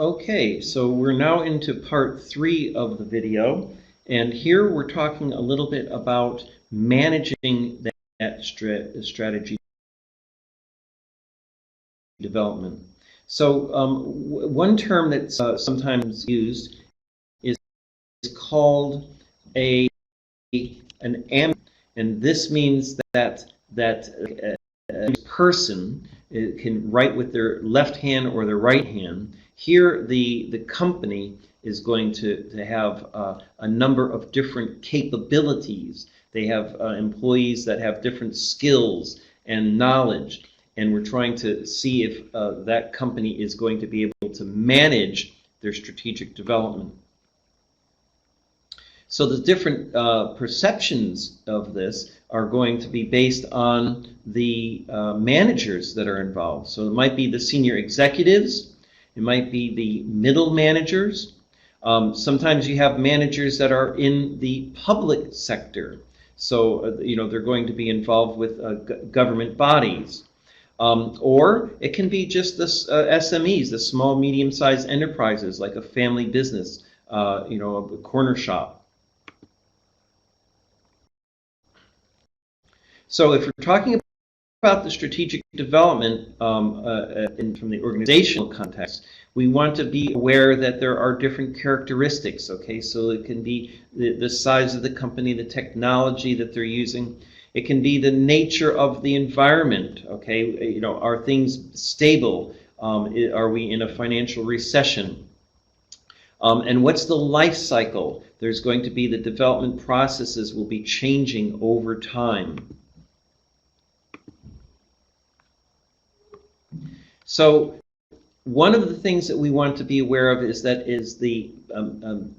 Okay, so we're now into part 3 of the video, and here we're talking a little bit about managing that strategy development. So one term that's sometimes used is called an AM, and this means that a person can write with their left hand or their right hand. Here the company is going to have a number of different capabilities. They have employees that have different skills and knowledge, and we're trying to see if that company is going to be able to manage their strategic development. So the different perceptions of this are going to be based on the managers that are involved. So it might be the senior executives, it might be the middle managers. Sometimes you have managers that are in the public sector. So they're going to be involved with government bodies. Or it can be just the SMEs, the small, medium-sized enterprises, like a family business, a corner shop. So if we're talking about the strategic development from the organizational context, we want to be aware that there are different characteristics, okay? So it can be the size of the company, the technology that they're using. It can be the nature of the environment, okay? Are things stable? Are we in a financial recession? And what's the life cycle? There's going to be the development processes will be changing over time. So one of the things that we want to be aware of is the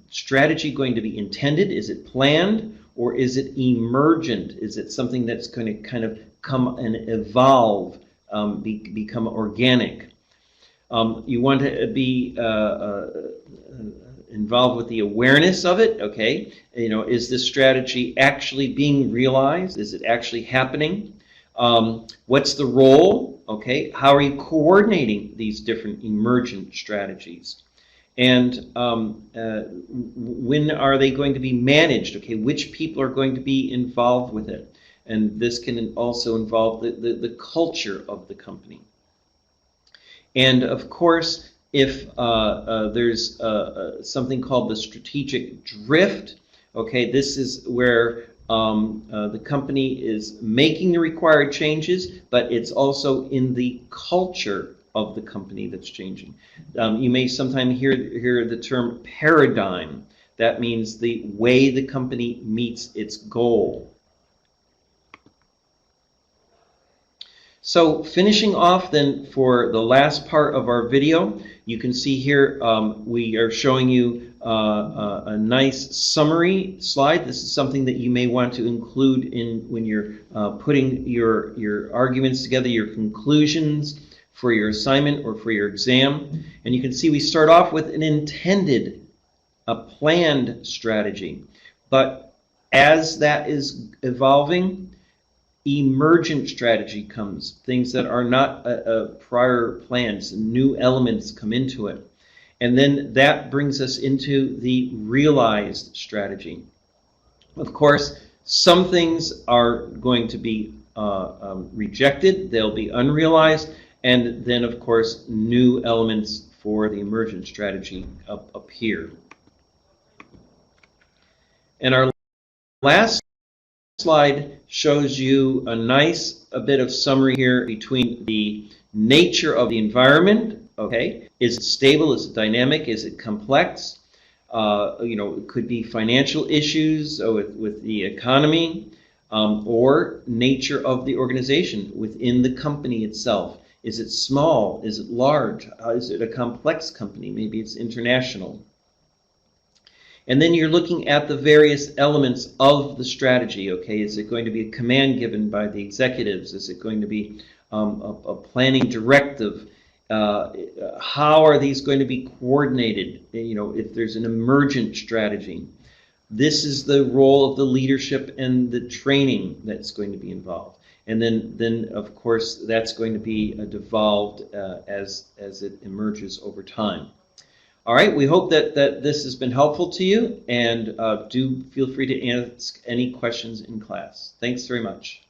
strategy going to be intended? Is it planned, or is it emergent? Is it something that's going to kind of come and evolve, become organic? You want to be involved with the awareness of it, okay? Is this strategy actually being realized? Is it actually happening? What's the role? Okay, how are you coordinating these different emergent strategies? And when are they going to be managed? Okay, which people are going to be involved with it? And this can also involve the culture of the company. And of course, if there's something called the strategic drift, okay, this is where the company is making the required changes, but it's also in the culture of the company that's changing. You may sometimes hear the term paradigm. That means the way the company meets its goal. So finishing off then for the last part of our video, you can see here we are showing you a nice summary slide. This is something that you may want to include in when you're putting your arguments together, your conclusions for your assignment or for your exam. And you can see we start off with an intended, a planned strategy. But as that is evolving, emergent strategy comes, things that are not prior plans, new elements come into it. And then that brings us into the realized strategy. Of course, some things are going to be rejected, they'll be unrealized, and then of course new elements for the emergent strategy appear. And our last slide shows you a bit of summary here between the nature of the environment. Okay, is it stable? Is it dynamic? Is it complex? It could be financial issues with the economy, or nature of the organization within the company itself. Is it small? Is it large? Is it a complex company? Maybe it's international. And then you're looking at the various elements of the strategy, okay? Is it going to be a command given by the executives? Is it going to be a planning directive? How are these going to be coordinated? If there's an emergent strategy. This is the role of the leadership and the training that's going to be involved. And then of course, that's going to be devolved as it emerges over time. All right, we hope that this has been helpful to you, and do feel free to ask any questions in class. Thanks very much.